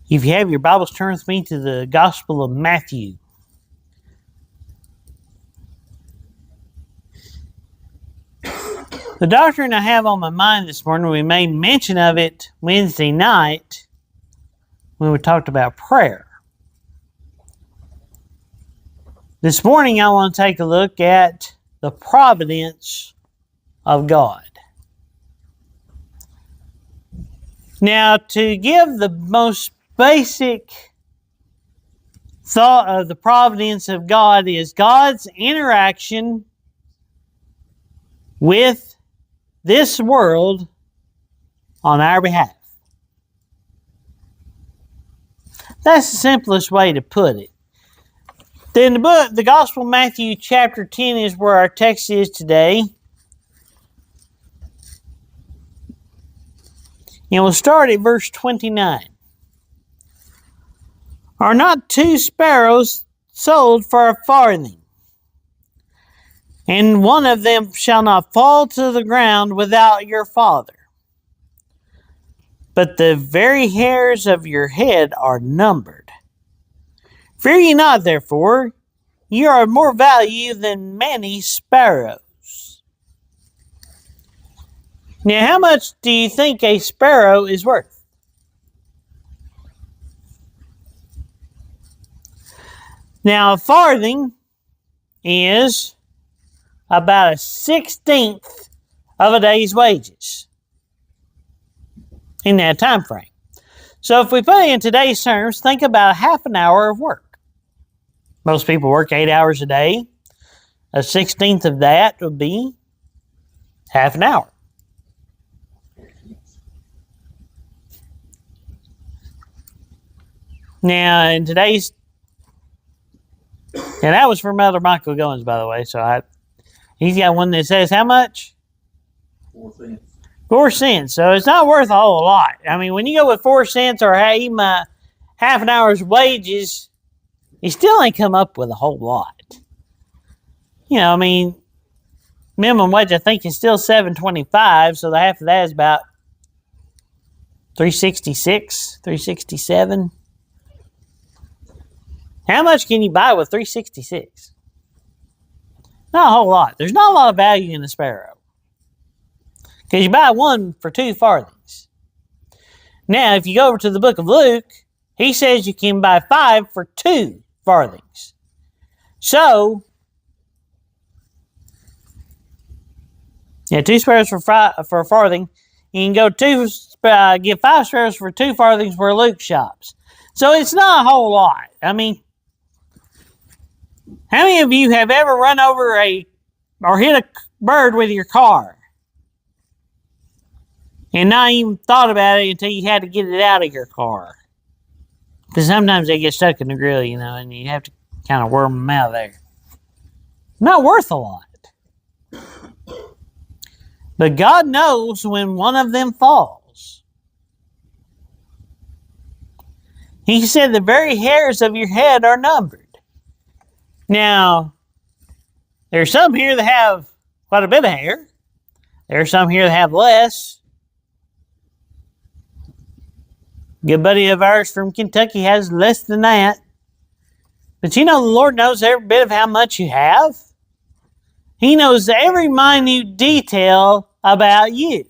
If you have your Bibles, turn with me to the Gospel of Matthew. The doctrine I have on my mind this morning, we made mention of it Wednesday night when we talked about prayer. This morning I want to take a look at the providence of God. Now, to give the most basic thought of the providence of God is God's interaction with this world on our behalf. That's the simplest way to put it. Then the Gospel of Matthew chapter 10 is where our text is today. And we'll start at verse 29. Are not 2 sparrows sold for a farthing? And one of them shall not fall to the ground without your Father. But the very hairs of your head are numbered. Fear ye not, therefore, ye are of more value than many sparrows. Now, how much do you think a sparrow is worth? Now, a farthing is about a 16th of a day's wages in that time frame. So if we put it in today's terms, think about half an hour of work. Most people work 8 hours a day. A 16th of that would be half an hour. Now, in today's... And that was from Elder Michael Goins, by the way. So he's got one that says how much? 4 cents. 4 cents. So it's not worth a whole lot. I mean, when you go with 4 cents or even half an hour's wages, you still ain't come up with a whole lot. You know, I mean, minimum wage I think is still $7.25, so the half of that is about $3.66, $3.67. How much can you buy with $3.66? Not a whole lot. There's not a lot of value in a sparrow. Because you buy one for 2 farthings. Now, if you go over to the book of Luke, he says you can buy 5 for 2 farthings. So, 2 sparrows for a farthing. You can go get 5 sparrows for 2 farthings where Luke shops. So it's not a whole lot. I mean, how many of you have ever run over or hit a bird with your car and not even thought about it until you had to get it out of your car? Because sometimes they get stuck in the grill, you know, and you have to kind of worm them out of there. Not worth a lot. But God knows when one of them falls. He said the very hairs of your head are numbered. Now, there's some here that have quite a bit of hair. There's some here that have less. A good buddy of ours from Kentucky has less than that. But you know, the Lord knows every bit of how much you have. He knows every minute detail about you.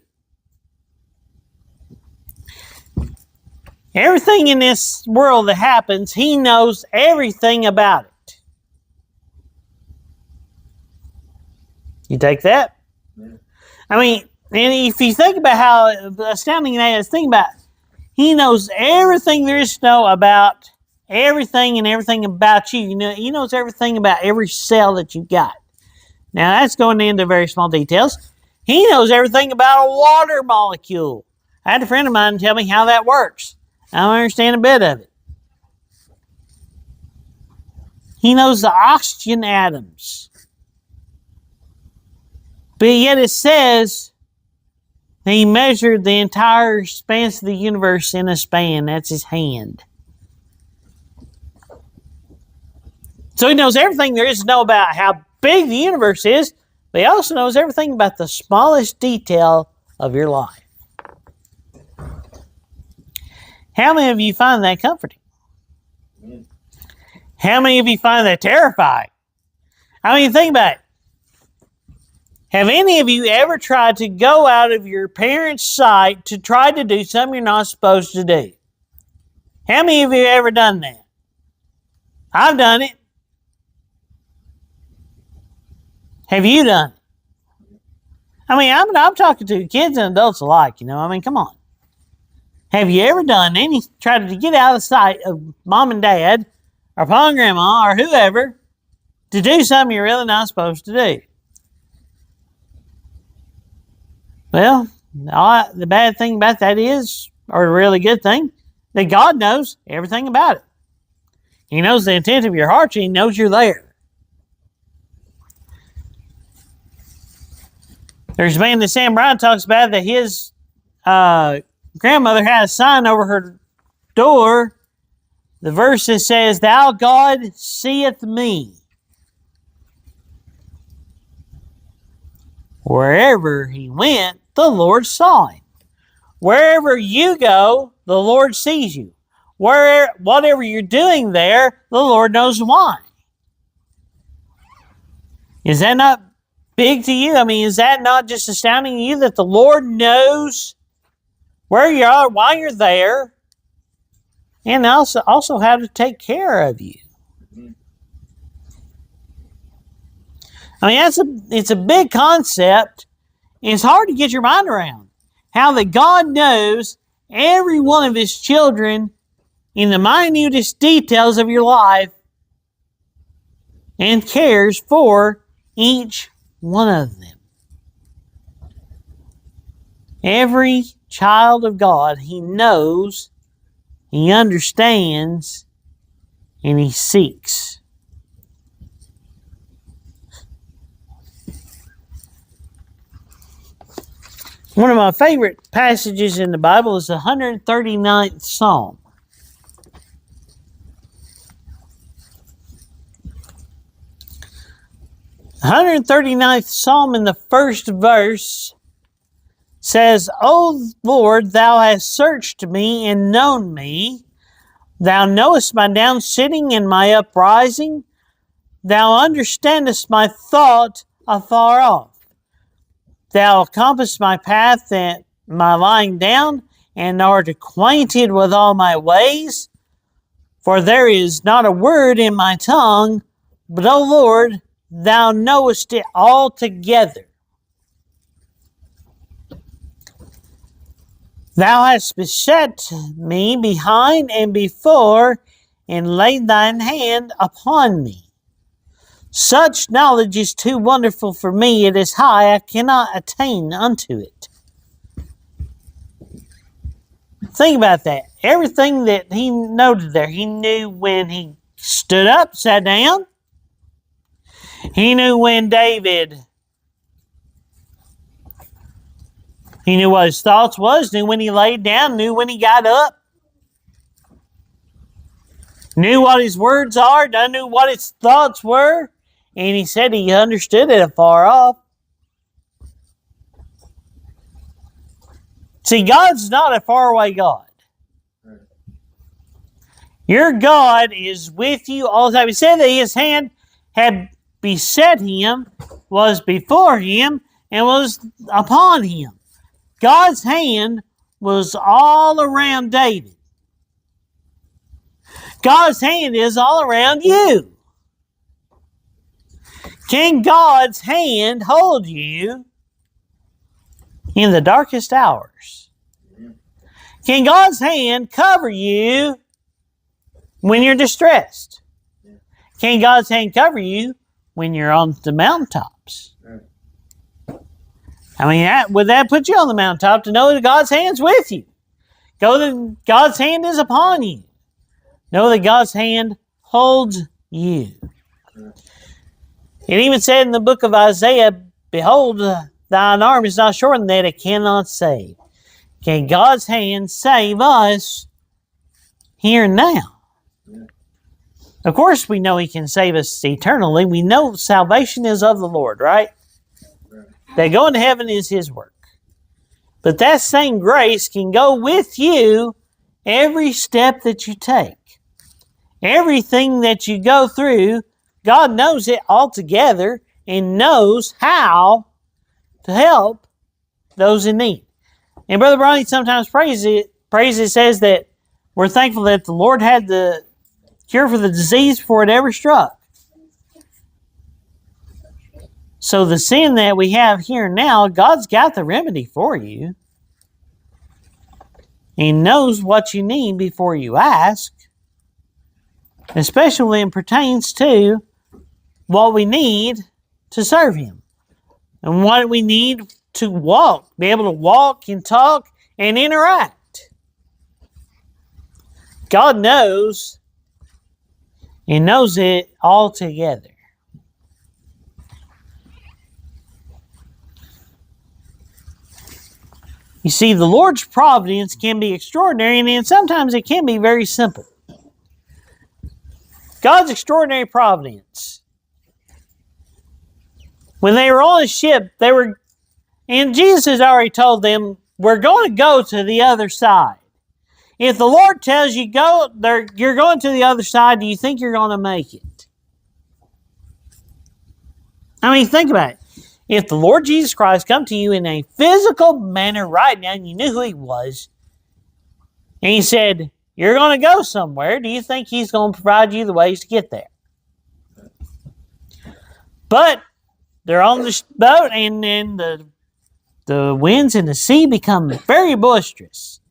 Everything in this world that happens, He knows everything about it. You take that? Yeah. I mean, and if you think about how astounding that is, think about it. He knows everything there is to know about everything and everything about you. You know, He knows everything about every cell that you've got. Now, that's going into very small details. He knows everything about a water molecule. I had a friend of mine tell me how that works. I don't understand a bit of it. He knows the oxygen atoms. But yet it says that He measured the entire expanse of the universe in a span. That's His hand. So He knows everything there is to know about how big the universe is, but He also knows everything about the smallest detail of your life. How many of you find that comforting? Amen. How many of you find that terrifying? I mean, think about it. Have any of you ever tried to go out of your parents' sight to try to do something you're not supposed to do? How many of you have ever done that? I've done it. Have you done it? I mean, I'm talking to kids and adults alike, you know. I mean, come on. Have you ever done tried to get out of sight of mom and dad or pa and grandma or whoever to do something you're really not supposed to do? Well, the bad thing about that is, or the really good thing, that God knows everything about it. He knows the intent of your heart, and He knows you're there. There's a man that Sam Bryan talks about that his grandmother had a sign over her door. The verse that says, "Thou God seeth me." Wherever he went, the Lord saw him. Wherever you go, the Lord sees you. Whatever you're doing there, the Lord knows why. Is that not big to you? I mean, is that not just astounding to you that the Lord knows where you are, why you're there, and also how to take care of you? I mean, it's a big concept, and it's hard to get your mind around. How that God knows every one of His children in the minutest details of your life and cares for each one of them. Every child of God, He knows, He understands, and He seeks. One of my favorite passages in the Bible is the 139th Psalm. 139th Psalm in the first verse says, "O Lord, Thou hast searched me and known me. Thou knowest my down sitting and my uprising. Thou understandest my thought afar off. Thou compassest my path and my lying down, and art acquainted with all my ways. For there is not a word in my tongue, but, O Lord, Thou knowest it altogether. Thou hast beset me behind and before, and laid Thine hand upon me. Such knowledge is too wonderful for me. It is high, I cannot attain unto it." Think about that. Everything that he noted there, he knew when he stood up, sat down. He knew when he knew what his thoughts was, knew when he laid down, knew when he got up. Knew what his words are, knew what his thoughts were. And he said he understood it afar off. See, God's not a faraway God. Your God is with you all the time. He said that His hand had beset him, was before him, and was upon him. God's hand was all around David. God's hand is all around you. Can God's hand hold you in the darkest hours? Can God's hand cover you when you're distressed? Can God's hand cover you when you're on the mountaintops? I mean, would that put you on the mountaintop to know that God's hand's with you? Know that God's hand is upon you. Know that God's hand holds you. It even said in the book of Isaiah, "Behold, Thine arm is not shortened that it cannot save." Can God's hand save us here and now? Of course, we know He can save us eternally. We know salvation is of the Lord, right? That going to heaven is His work. But that same grace can go with you every step that you take, everything that you go through, God knows it all together and knows how to help those in need. And Brother Bronny sometimes praises says that we're thankful that the Lord had the cure for the disease before it ever struck. So the sin that we have here and now, God's got the remedy for you. He knows what you need before you ask, especially when it pertains to what we need to serve Him and what we need to walk, be able to walk and talk and interact. God knows, He knows it all together. You see, the Lord's providence can be extraordinary, and sometimes it can be very simple. God's extraordinary providence. When they were on a ship, and Jesus has already told them, we're going to go to the other side. If the Lord tells you you're going to the other side, do you think you're going to make it? I mean, think about it. If the Lord Jesus Christ come to you in a physical manner right now, and you knew who He was, and He said, you're going to go somewhere, do you think He's going to provide you the ways to get there? But they're on the boat, and then the winds and the sea become very boisterous.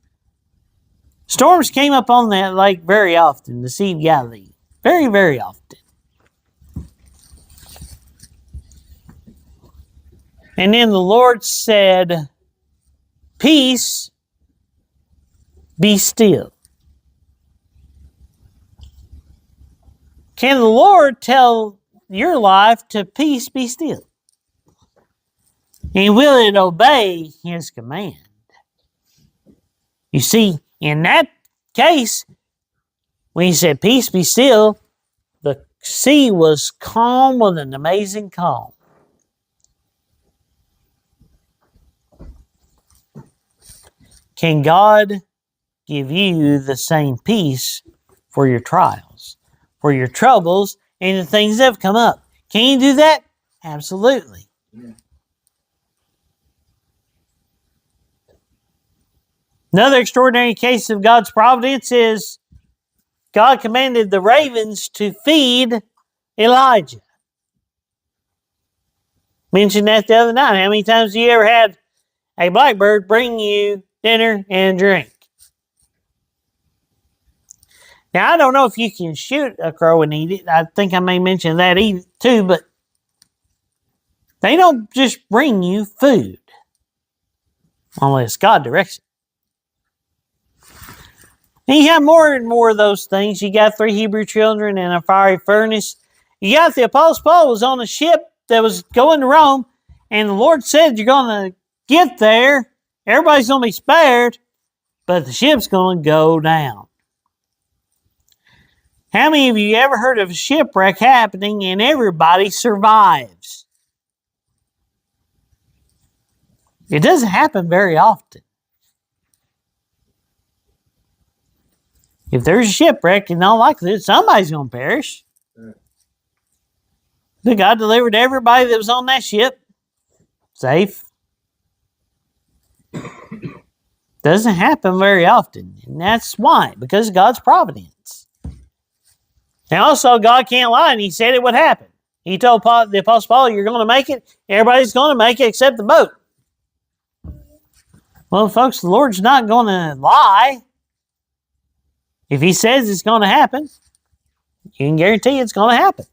Storms came up on that lake very often, the Sea of Galilee. Very, very often. And then the Lord said, peace, be still. Can the Lord tell your life to peace, be still? And will it obey His command? You see, in that case, when He said, peace, be still, the sea was calm with an amazing calm. Can God give you the same peace for your trials, for your troubles, and the things that have come up? Can you do that? Absolutely. Yeah. Another extraordinary case of God's providence is God commanded the ravens to feed Elijah. Mentioned that the other night. How many times have you ever had a blackbird bring you dinner and drink? Now, I don't know if you can shoot a crow and eat it. I think I may mention that too, but they don't just bring you food unless God directs it. And you have more and more of those things. You got 3 Hebrew children in a fiery furnace. You got the Apostle Paul was on a ship that was going to Rome, and the Lord said, you're going to get there. Everybody's going to be spared, but the ship's going to go down. How many of you ever heard of a shipwreck happening and everybody survives? It doesn't happen very often. If there's a shipwreck, in all likelihood, somebody's going to perish. But God delivered everybody that was on that ship safe. Doesn't happen very often. And that's why, because of God's providence. And also, God can't lie, and He said it would happen. He told the Apostle Paul, you're going to make it. Everybody's going to make it except the boat. Well, folks, the Lord's not going to lie. If He says it's going to happen, you can guarantee it's going to happen.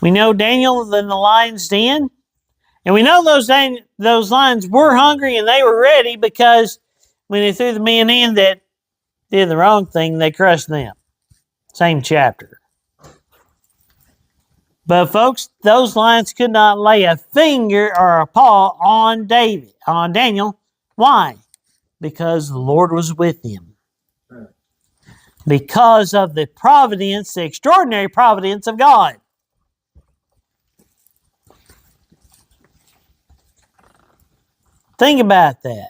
We know Daniel in the lion's den. And we know those lions were hungry and they were ready, because when they threw the men in that did the wrong thing, they crushed them. Same chapter. But folks, those lions could not lay a finger or a paw on Daniel. Why? Because the Lord was with him. Because of the providence, the extraordinary providence of God. Think about that.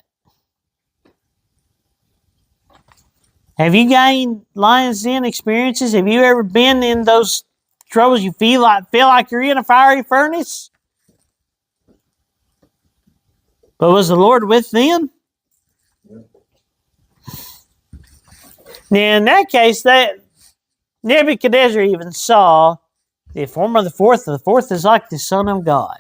Have you gained lion's den experiences? Have you ever been in those troubles you feel like you're in a fiery furnace? But was the Lord with them? Now, in that case, that Nebuchadnezzar even saw the form of the fourth. The fourth is like the Son of God.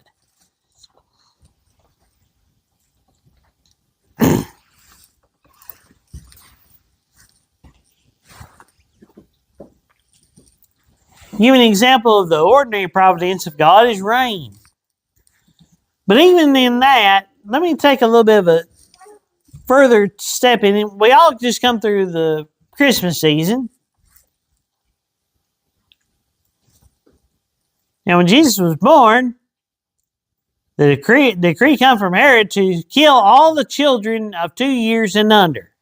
Give an example of the ordinary providence of God is rain. But even in that, let me take a little bit of a further step in it. We all just come through the Christmas season. Now, when Jesus was born, the decree come from Herod to kill all the children of 2 years and under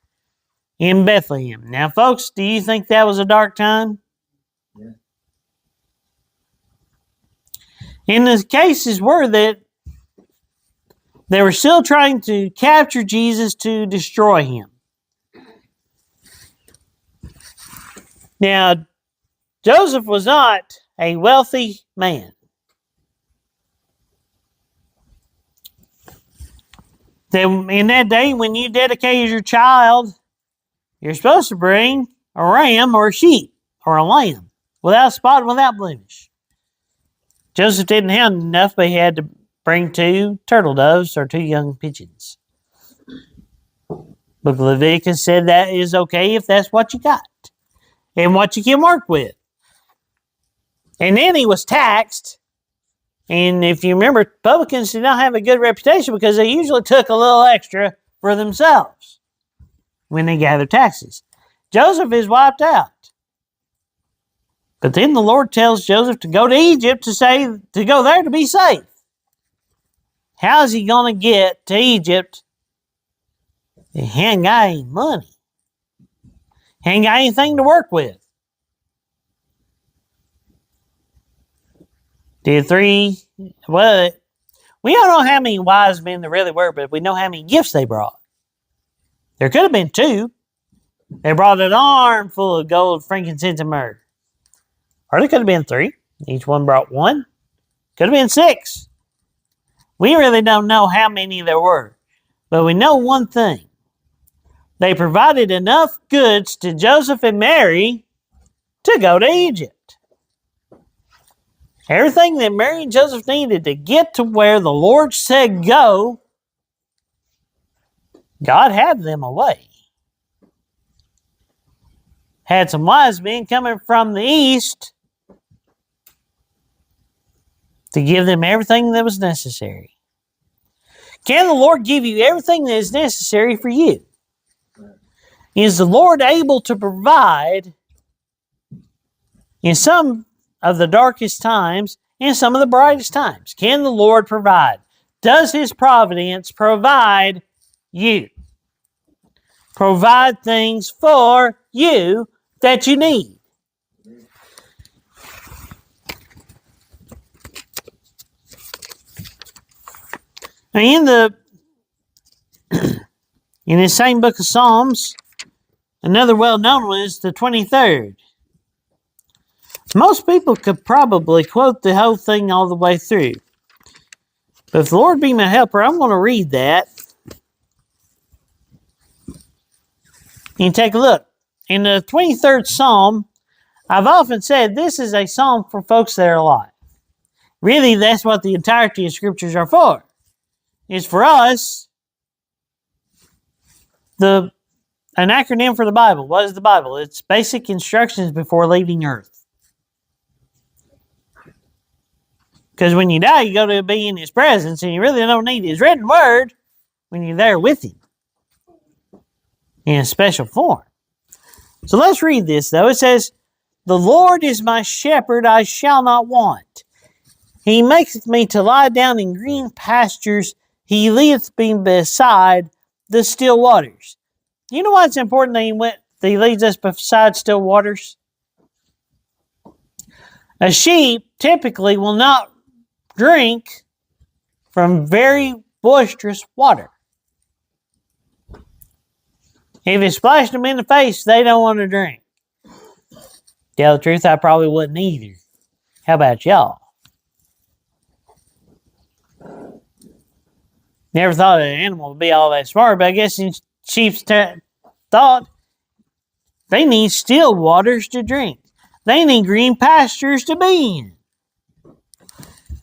in Bethlehem. Now, folks, do you think that was a dark time? Yeah. And the cases were that they were still trying to capture Jesus to destroy him. Now, Joseph was not a wealthy man. In that day, when you dedicated your child, you're supposed to bring a ram or a sheep or a lamb without spot, without blemish. Joseph didn't have enough, but he had to bring 2 turtle doves or 2 young pigeons. Book of Leviticus said that is okay if that's what you got and what you can work with. And then he was taxed. And if you remember, publicans did not have a good reputation because they usually took a little extra for themselves when they gathered taxes. Joseph is wiped out. But then the Lord tells Joseph to go to Egypt to go there to be safe. How is he going to get to Egypt? He ain't got any money. He ain't got anything to work with. We don't know how many wise men there really were, but we know how many gifts they brought. There could have been 2. They brought an armful of gold, frankincense, and myrrh. Or there could have been 3. Each one brought 1. Could have been 6. We really don't know how many there were. But we know one thing. They provided enough goods to Joseph and Mary to go to Egypt. Everything that Mary and Joseph needed to get to where the Lord said go, God had them away. Had some wise men coming from the east to give them everything that was necessary. Can the Lord give you everything that is necessary for you? Is the Lord able to provide in some of the darkest times and some of the brightest times? Can the Lord provide? Does His providence provide you? Provide things for you that you need. In this same book of Psalms, another well-known one is the 23rd. Most people could probably quote the whole thing all the way through. But if the Lord be my helper, I'm going to read that. And take a look. In the 23rd Psalm, I've often said this is a psalm for folks that are alive. Really, that's what the entirety of Scriptures are for. It's for us, an acronym for the Bible. What is the Bible? It's basic instructions before leaving earth. Because when you die, you go to be in His presence, and you really don't need His written word when you're there with Him in a special form. So let's read this, though. It says, "The Lord is my shepherd, I shall not want. He maketh me to lie down in green pastures. He leadeth me beside the still waters." You know why it's important that He leads us beside still waters? A sheep typically will not drink from very boisterous water. If it splashed them in the face, they don't want to drink. Tell the truth, I probably wouldn't either. How about y'all? Never thought an animal would be all that smart, but I guess in sheep's thought, they need still waters to drink. They need green pastures to be in.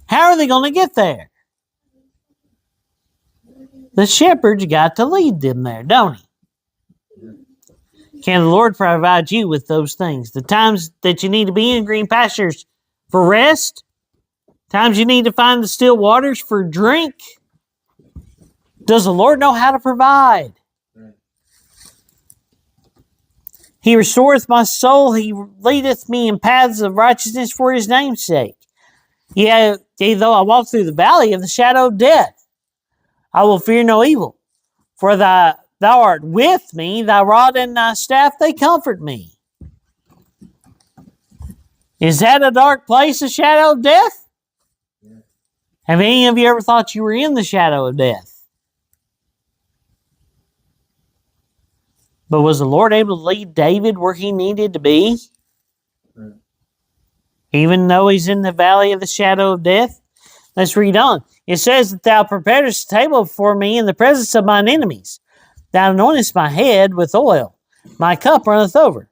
How are they going to get there? The shepherd's got to lead them there, don't he? Can the Lord provide you with those things? The times that you need to be in green pastures for rest, times you need to find the still waters for drink. Does the Lord know how to provide? He restoreth my soul. He leadeth me in paths of righteousness for his name's sake. Yea, though I walk through the valley of the shadow of death, I will fear no evil. For thou art with me, thy rod and thy staff, they comfort me. Is that a dark place, a shadow of death? Yeah. Have any of you ever thought you were in the shadow of death? But was the Lord able to lead David where he needed to be? Right. Even though he's in the valley of the shadow of death? Let's read on. It says that thou preparest a table before me in the presence of mine enemies. Thou anointest my head with oil. My cup runneth over.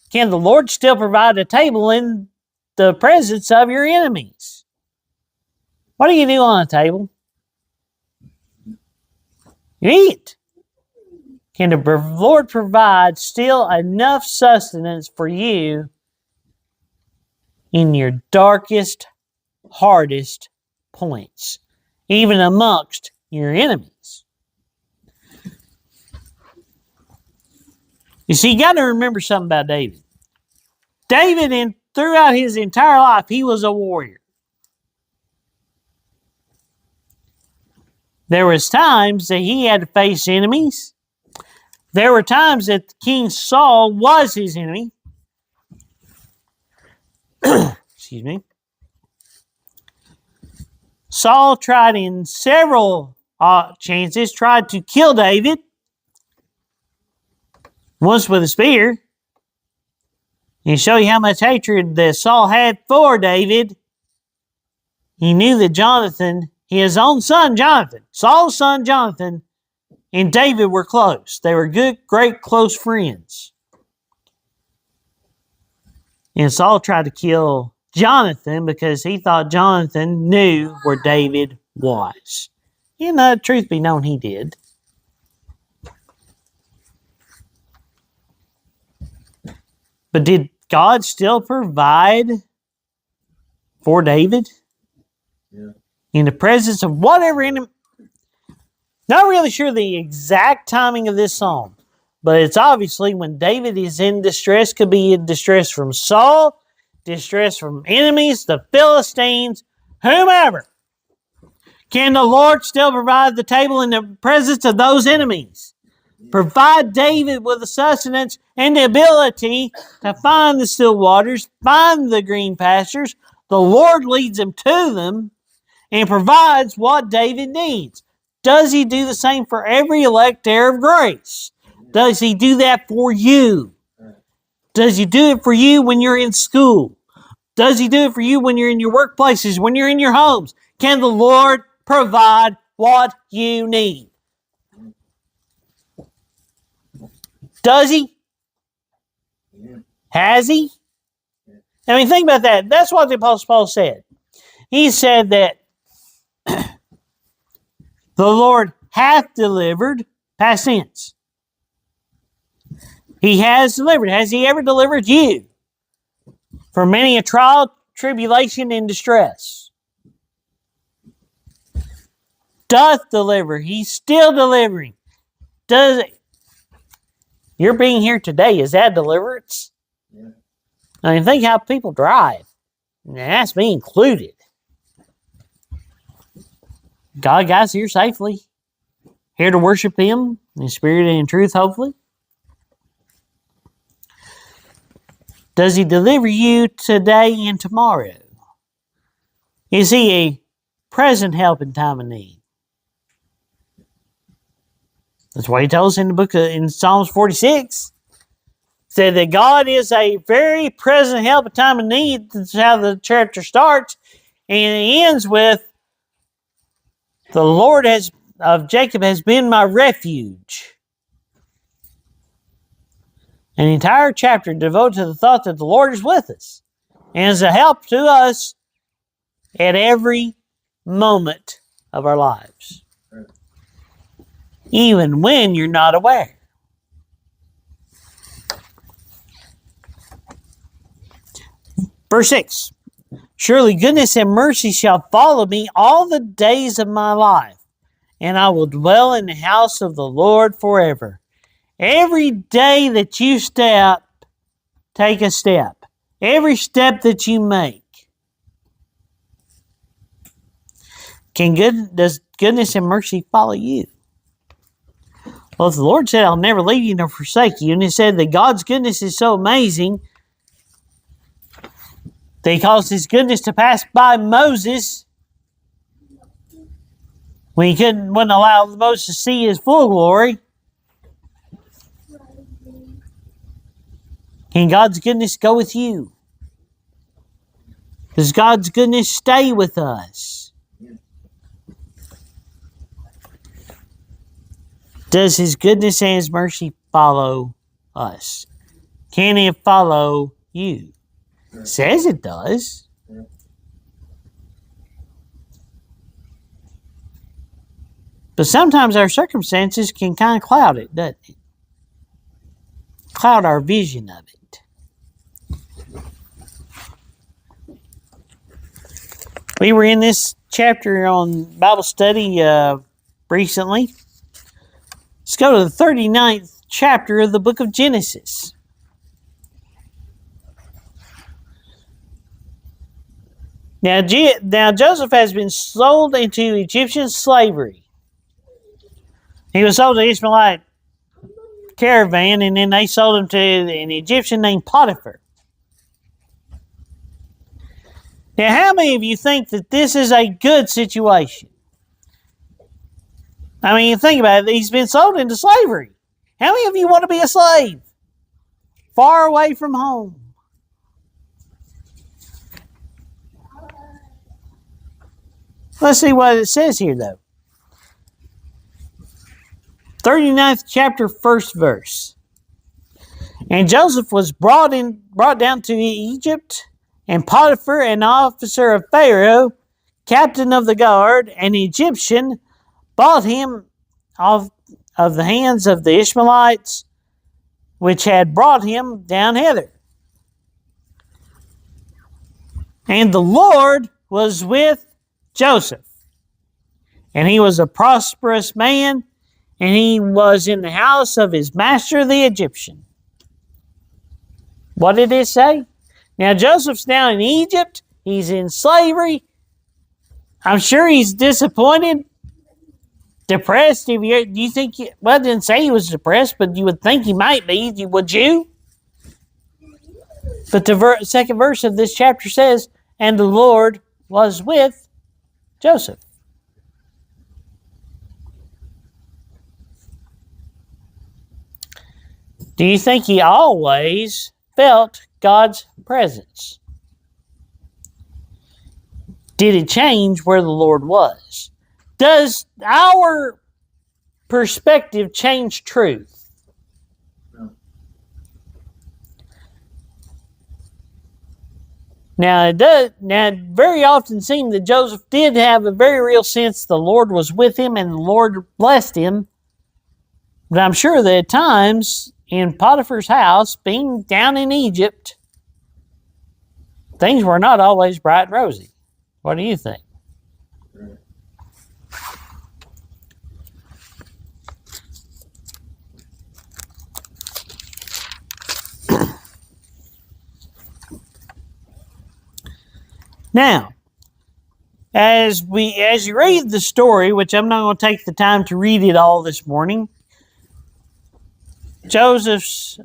Can the Lord still provide a table in the presence of your enemies? What do you do on a table? You eat. Can the Lord provide still enough sustenance for you in your darkest, hardest points, even amongst your enemies? You see, you got to remember something about David. David, throughout his entire life, he was a warrior. There was times that he had to face enemies. There were times that King Saul was his enemy. Excuse me. Saul tried in several chances, tried to kill David. Once with a spear. And show you how much hatred that Saul had for David. He knew that Jonathan, his own son Jonathan, Saul's son Jonathan, and David were close. They were good, great, close friends. And Saul tried to kill Jonathan because he thought Jonathan knew where David was. And truth be known, he did. But did God still provide for David? Yeah. In the presence of whatever enemy? Not really sure the exact timing of this psalm, but it's obviously when David is in distress, could be in distress from Saul, distress from enemies, the Philistines, whomever. Can the Lord still provide the table in the presence of those enemies? Provide David with the sustenance and the ability to find the still waters, find the green pastures. The Lord leads him to them and provides what David needs. Does he do the same for every elect heir of grace? Does he do that for you? Does he do it for you when you're in school? Does he do it for you when you're in your workplaces, when you're in your homes? Can the Lord provide what you need? Does he? Has he? I mean, think about that. That's what the Apostle Paul said. He said that the Lord hath delivered, past tense. He has delivered. Has he ever delivered you from many a trial, tribulation, and distress? Doth deliver. He's still delivering. Does it? You're being here today, is that deliverance? Yeah. I mean, think how people drive. And that's me included. God got us here safely. Here to worship Him in spirit and in truth, hopefully. Does He deliver you today and tomorrow? Is He a present help in time of need? That's why he tells us in the book in Psalms 46. Said that God is a very present help at time of need. That's how the chapter starts. And it ends with, the Lord of Jacob has been my refuge. An entire chapter devoted to the thought that the Lord is with us and is a help to us at every moment of our lives, even when you're not aware. Verse 6, surely goodness and mercy shall follow me all the days of my life, and I will dwell in the house of the Lord forever. Every day that you step, take a step. Every step that you make. Does goodness and mercy follow you? Well, if the Lord said, I'll never leave you nor forsake you, and He said that God's goodness is so amazing that He caused His goodness to pass by Moses when He wouldn't allow Moses to see His full glory. Can God's goodness go with you? Does God's goodness stay with us? Does His goodness and His mercy follow us? Can it follow you? It says it does. But sometimes our circumstances can kind of cloud it, doesn't it? Cloud our vision of it. We were in this chapter on Bible study recently. Let's go to the 39th chapter of the book of Genesis. Now Joseph has been sold into Egyptian slavery. He was sold to Ishmaelite caravan, and then they sold him to an Egyptian named Potiphar. Now, how many of you think that this is a good situation? I mean, think about it. He's been sold into slavery. How many of you want to be a slave? Far away from home. Let's see what it says here, though. 39th chapter, 1st verse. And Joseph was brought down to Egypt, and Potiphar, an officer of Pharaoh, captain of the guard, an Egyptian, bought him of the hands of the Ishmaelites, which had brought him down hither. And the Lord was with Joseph, and he was a prosperous man, and he was in the house of his master the Egyptian. What did it say? Now Joseph's now in Egypt. He's in slavery. I'm sure he's disappointed, depressed. Do you think? Well, it didn't say he was depressed, but you would think he might be. Would you? But the second verse of this chapter says, and the Lord was with Joseph. Do you think he always felt God's presence? Did it change where the Lord was? Does our perspective change truth? No. Now, it very often seemed that Joseph did have a very real sense the Lord was with him and the Lord blessed him. But I'm sure that at times in Potiphar's house, being down in Egypt, things were not always bright and rosy. What do you think? Now, as you read the story, which I'm not going to take the time to read it all this morning, Potiphar's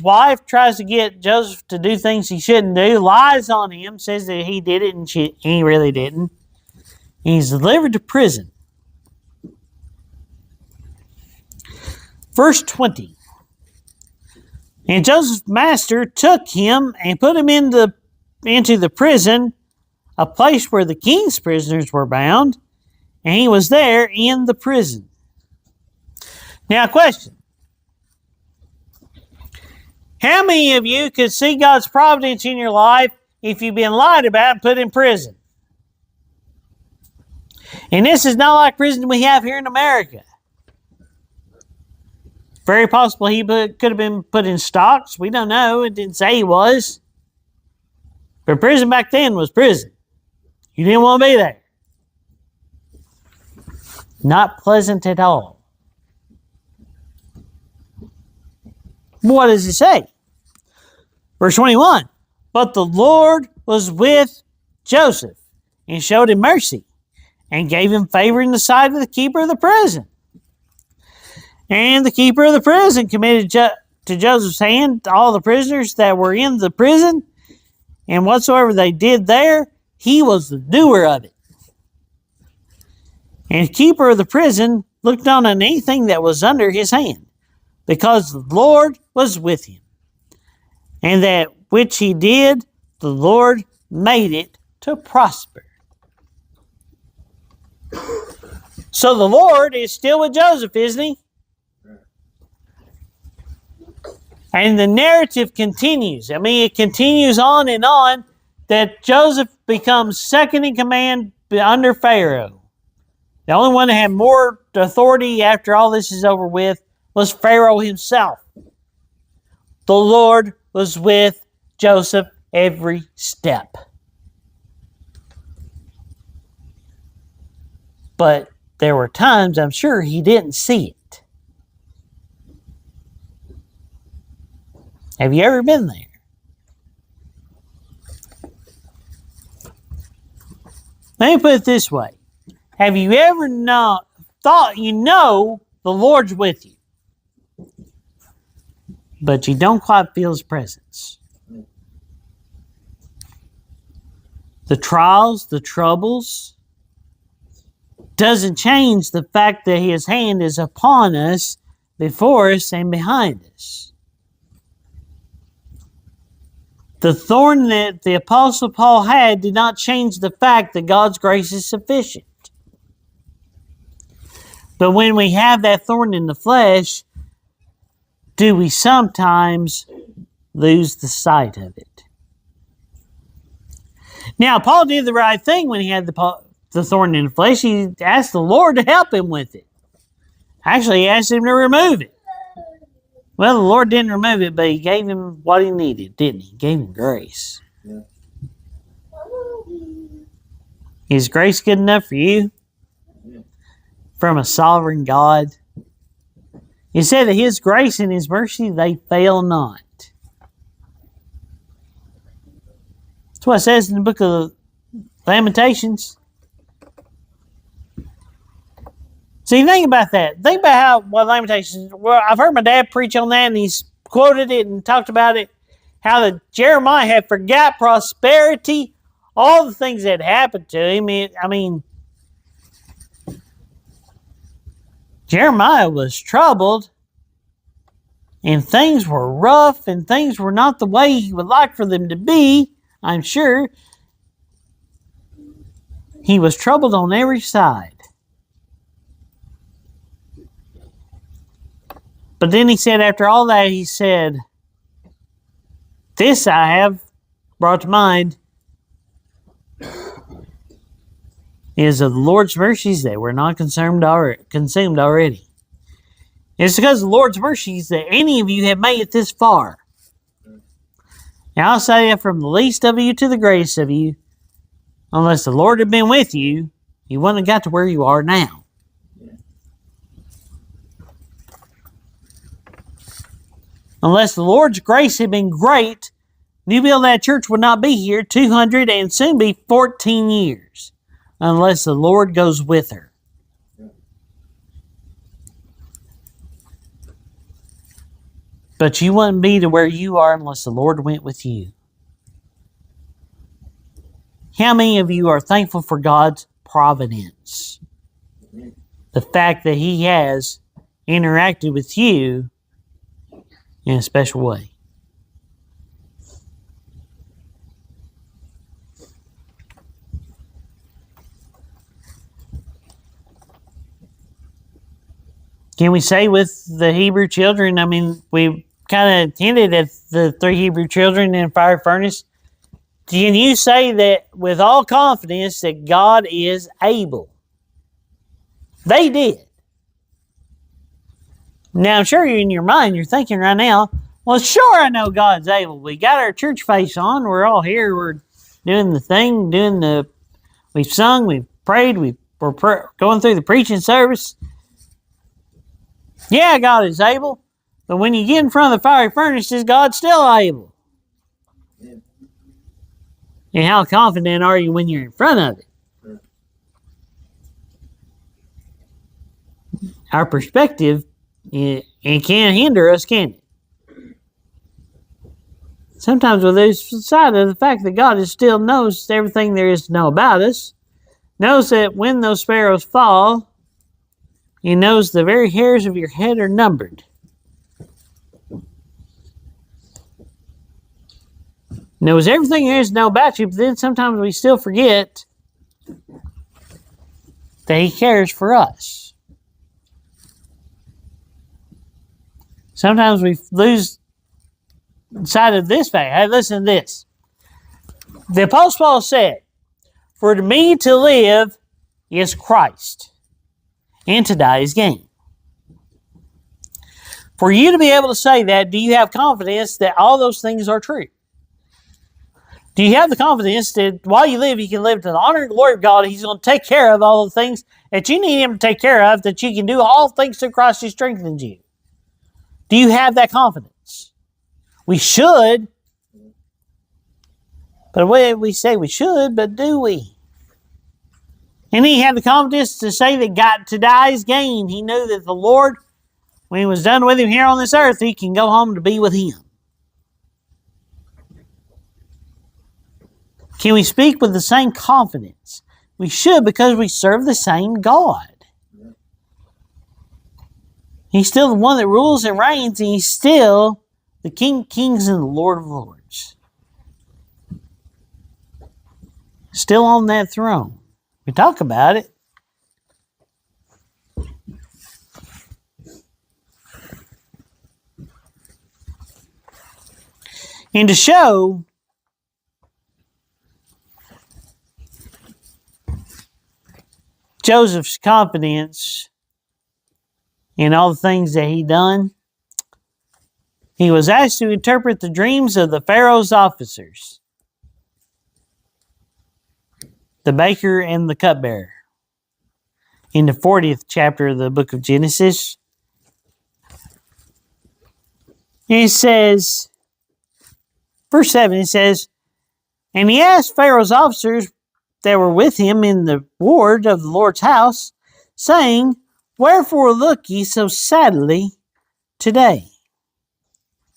wife tries to get Joseph to do things he shouldn't do, lies on him, says that he did it and he really didn't. He's delivered to prison. Verse 20. And Joseph's master took him and put him into the prison, a place where the king's prisoners were bound, and he was there in the prison. Now, question. How many of you could see God's providence in your life if you've been lied about and put in prison? And this is not like prison we have here in America. Very possible he could have been put in stocks. We don't know. It didn't say he was. But prison back then was prison. You didn't want to be there. Not pleasant at all. What does it say? Verse 21. But the Lord was with Joseph and showed him mercy and gave him favor in the sight of the keeper of the prison. And the keeper of the prison committed to Joseph's hand all the prisoners that were in the prison, and whatsoever they did there, he was the doer of it. And the keeper of the prison looked on anything that was under his hand, because the Lord was with him. And that which he did, the Lord made it to prosper. So the Lord is still with Joseph, isn't he? And the narrative continues. I mean, it continues on and on that Joseph becomes second in command under Pharaoh. The only one that had more authority after all this is over with was Pharaoh himself. The Lord was with Joseph every step. But there were times, I'm sure, he didn't see it. Have you ever been there? Let me put it this way. Have you ever thought you know the Lord's with you, but you don't quite feel His presence? The trials, the troubles, doesn't change the fact that His hand is upon us, before us, and behind us. The thorn that the Apostle Paul had did not change the fact that God's grace is sufficient. But when we have that thorn in the flesh, do we sometimes lose the sight of it? Now, Paul did the right thing when he had the thorn in the flesh. He asked the Lord to help him with it. Actually, he asked him to remove it. Well, the Lord didn't remove it, but He gave him what he needed, didn't He? He gave him grace. Yeah. Is grace good enough for you? Yeah. From a sovereign God? He said that His grace and His mercy, they fail not. That's what it says in the book of Lamentations. See, think about that. Think about how Lamentations. Well, I've heard my dad preach on that, and he's quoted it and talked about it. How that Jeremiah had forgot prosperity, all the things that happened to him. I mean, Jeremiah was troubled, and things were rough, and things were not the way he would like for them to be. I'm sure he was troubled on every side. But then he said, after all that, he said, this I have brought to mind is of the Lord's mercies that were not consumed already. It's because of the Lord's mercies that any of you have made it this far. Now I'll say that from the least of you to the greatest of you, unless the Lord had been with you, you wouldn't have got to where you are now. Unless the Lord's grace had been great, New Build That Church would not be here 200 and soon be 14 years. Unless the Lord goes with her. But you wouldn't be to where you are unless the Lord went with you. How many of you are thankful for God's providence? The fact that He has interacted with you in a special way. Can we say with the Hebrew children, I mean, we kind of hinted at the 3 Hebrew children in a fire furnace. Can you say that with all confidence that God is able? They did. Now, I'm sure in your mind, you're thinking right now, well, sure, I know God's able. We got our church face on. We're all here. We're doing the thing, we've sung, we've prayed, we're going through the preaching service. Yeah, God is able. But when you get in front of the fiery furnace, is God still able? Yeah. And how confident are you when you're in front of it? Sure. Our perspective, it can't hinder us, can it? Sometimes we lose sight of the fact that God still knows everything there is to know about us, knows that when those sparrows fall, He knows the very hairs of your head are numbered. Knows everything there is to know about you, but then sometimes we still forget that He cares for us. Sometimes we lose sight of this fact. Hey, listen to this. The Apostle Paul said, "For me to live is Christ, and to die is gain." For you to be able to say that, do you have confidence that all those things are true? Do you have the confidence that while you live, you can live to the honor and glory of God? He's going to take care of all the things that you need Him to take care of, that you can do all things through Christ who strengthens you. Do you have that confidence? We should. But we say we should, but do we? And he had the confidence to say that God to die is gain. He knew that the Lord, when He was done with him here on this earth, he can go home to be with Him. Can we speak with the same confidence? We should, because we serve the same God. He's still the one that rules and reigns, and He's still the King of Kings and the Lord of Lords. Still on that throne. We talk about it. And to show Joseph's confidence in all the things that he done, he was asked to interpret the dreams of the Pharaoh's officers, the baker and the cupbearer, in the 40th chapter of the book of Genesis. And it says, verse 7, it says, "And he asked Pharaoh's officers that were with him in the ward of the Lord's house, saying, Wherefore look ye so sadly today?"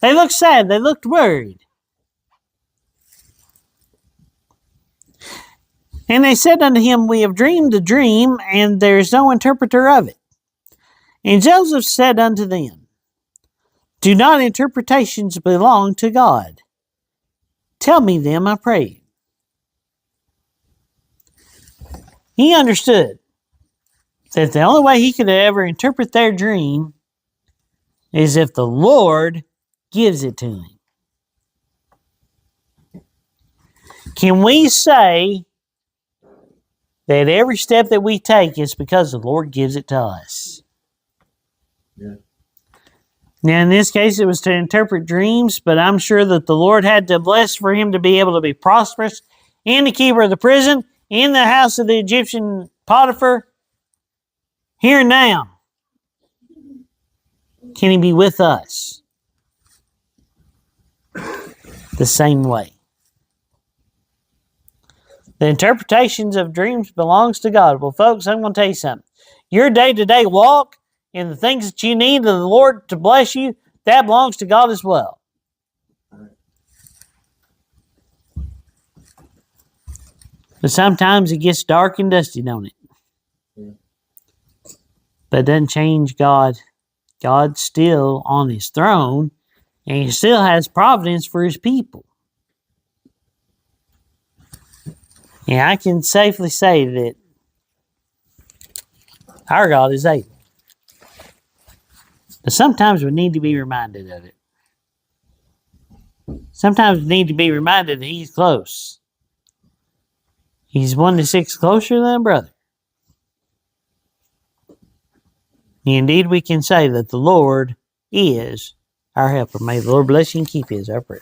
They looked sad. They looked worried. And they said unto him, We have dreamed a dream, and there is no interpreter of it. And Joseph said unto them, Do not interpretations belong to God? Tell me them, I pray you. He understood that the only way he could ever interpret their dream is if the Lord gives it to him. Can we say that every step that we take is because the Lord gives it to us? Yeah. Now, in this case, it was to interpret dreams, but I'm sure that the Lord had to bless for him to be able to be prosperous in the keeper of the prison, in the house of the Egyptian Potiphar. Here and now, can he be with us the same way? The interpretations of dreams belongs to God. Well, folks, I'm going to tell you something. Your day-to-day walk and the things that you need of the Lord to bless you, that belongs to God as well. But sometimes it gets dark and dusty, don't it? Yeah. But it doesn't change God God's still on his throne, and he still has providence for his people. And I can safely say that our God is able. But sometimes we need to be reminded of it. Sometimes we need to be reminded that he's close. He's 1 to 6 closer than a brother. Indeed, we can say that the Lord is our helper. May the Lord bless you and keep you, is our prayer.